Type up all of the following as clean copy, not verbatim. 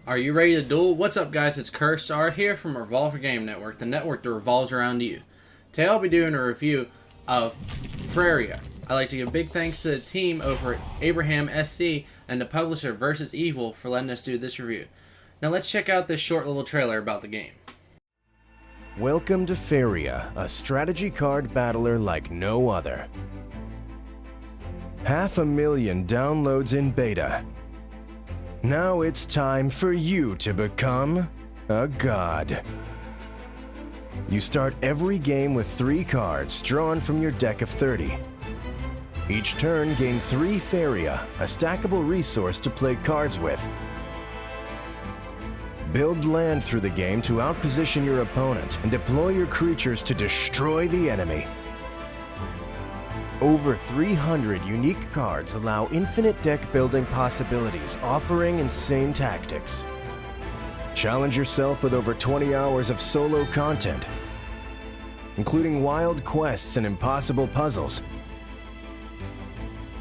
Are you ready to duel? What's up, guys? It's HEARTHSTONE here from Revolver Game Network, the network that revolves around you. Today I'll be doing a review of Faeria. I'd like to give big thanks to the team over at Abraham SC and the publisher Versus Evil for letting us do this review. Now let's check out this short little trailer about the game. Welcome to Faeria, a strategy card battler like no other. 500,000 downloads in beta. Now it's time for you to become a god. You start every game with 3 cards drawn from your deck of 30. Each turn, gain 3 Faeria, a stackable resource to play cards with. Build land through the game to outposition your opponent and deploy your creatures to destroy the enemy. Over 300 unique cards allow infinite deck building possibilities, offering insane tactics. Challenge yourself with over 20 hours of solo content, including wild quests and impossible puzzles.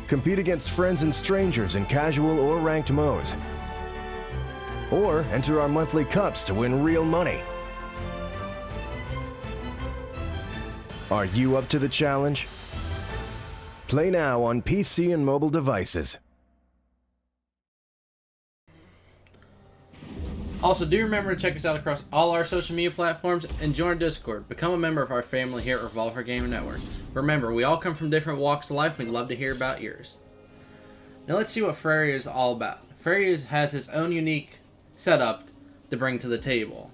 Compete against friends and strangers in casual or ranked modes. Or enter our monthly cups to win real money. Are you up to the challenge? Play now on PC and mobile devices. Also, do remember to check us out across all our social media platforms and join our Discord. Become a member of our family here at Revolver Game Network. Remember, we all come from different walks of life and we'd love to hear about yours. Now let's see what Faeria is all about. Faeria has its own unique setup to bring to the table,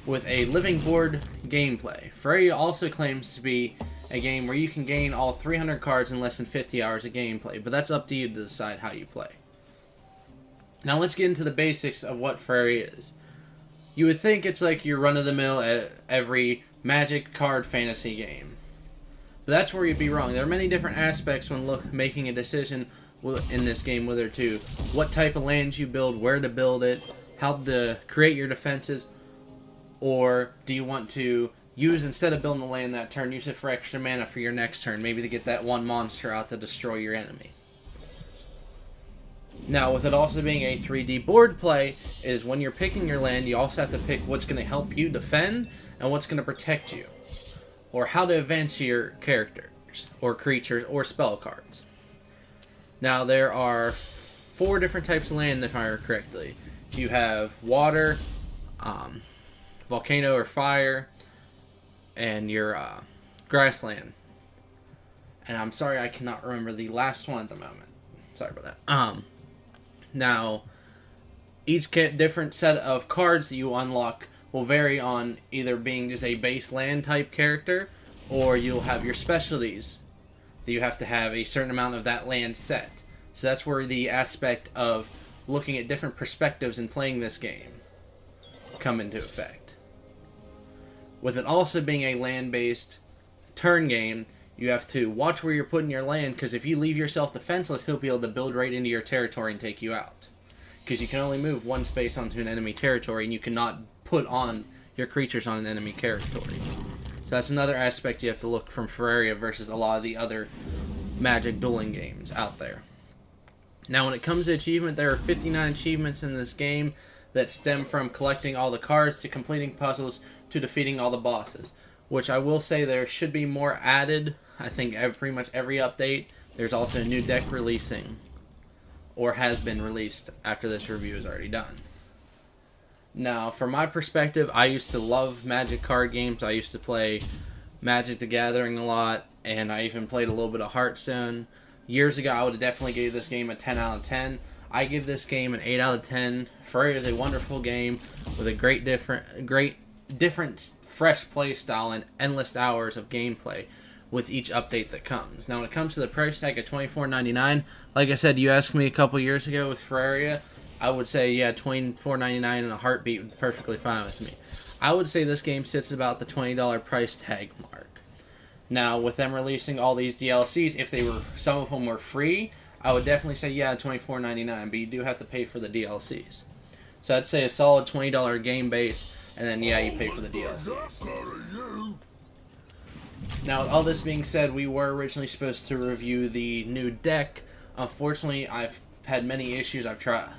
with a living board gameplay. Faeria also claims to be a game where you can gain all 300 cards in less than 50 hours of gameplay, but that's up to you to decide how you play. Now let's get into the basics of what Faeria is. You would think it's like your run-of-the-mill at every Magic card fantasy game, but that's where you'd be wrong. There are many different aspects when making a decision in this game, whether to what type of lands you build, where to build it, how to create your defenses, or do you want to use, instead of building the land that turn, use it for extra mana for your next turn, maybe to get that one monster out to destroy your enemy. Now, with it also being a 3D board play, is when you're picking your land, you also have to pick what's going to help you defend and what's going to protect you, or how to advance your characters, or creatures, or spell cards. Now, there are 4 different types of land, if I remember correctly. You have water, volcano or fire, and your grassland. And I'm sorry I cannot remember the last one at the moment. Sorry about that. Now, each different set of cards that you unlock will vary on either being just a base land type character, or you'll have your specialties that you have to have a certain amount of that land set. So that's where the aspect of looking at different perspectives and playing this game come into effect. With it also being a land-based turn game, you have to watch where you're putting your land, because if you leave yourself defenseless, he'll be able to build right into your territory and take you out. Because you can only move 1 space onto an enemy territory, and you cannot put on your creatures on an enemy territory. So that's another aspect you have to look from Faeria versus a lot of the other Magic dueling games out there. Now, when it comes to achievement, there are 59 achievements in this game that stem from collecting all the cards, to completing puzzles, to defeating all the bosses. Which I will say there should be more added. I think pretty much every update. There's also a new deck releasing, or has been released after this review is already done. Now, from my perspective, I used to love Magic card games. I used to play Magic the Gathering a lot, and I even played a little bit of Hearthstone. Years ago, I would have definitely gave this game a 10 out of 10. I give this game an 8 out of 10. Faeria is a wonderful game with a great different fresh play style and endless hours of gameplay with each update that comes. Now, when it comes to the price tag at $24.99, like I said, you asked me a couple years ago with Faeria, I would say, yeah, $24.99 in a heartbeat would be perfectly fine with me. I would say this game sits about the $20 price tag mark. Now, with them releasing all these DLCs, if some of them were free, I would definitely say, yeah, $24.99, but you do have to pay for the DLCs. So I'd say a solid $20 game base, and then, yeah, you pay for the DLCs. Now, with all this being said, we were originally supposed to review the new deck. Unfortunately, I've had many issues. I've tried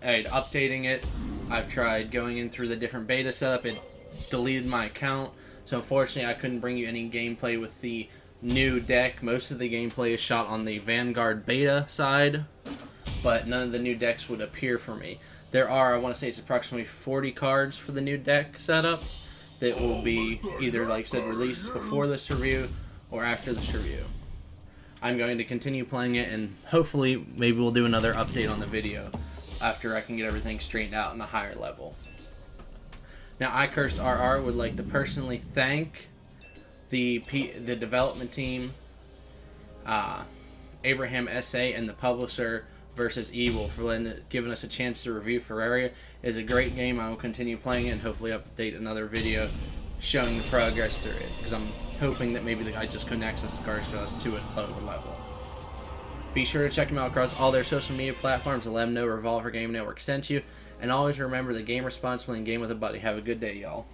updating it. I've tried going in through the different beta setup. It deleted my account, so unfortunately I couldn't bring you any gameplay with the new deck. Most of the gameplay is shot on the Vanguard beta side, but none of the new decks would appear for me. There are, I want to say it's approximately 40 cards for the new deck setup that will be either, like I said, released before this review or after this review. I'm going to continue playing it, and hopefully maybe we'll do another update on the video after I can get everything straightened out in a higher level. Now, iCursedRR would like to personally thank the development team, Abraham S.A., and the publisher Versus Evil for giving us a chance to review Faeria. It is a great game. I will continue playing it and hopefully update another video showing the progress through it, because I'm hoping that maybe the guy just couldn't access the cards to us to a lower level. Be sure to check them out across all their social media platforms and let them know Revolver Game Network sent you. And always remember to game responsibly and game with a buddy. Have a good day, y'all.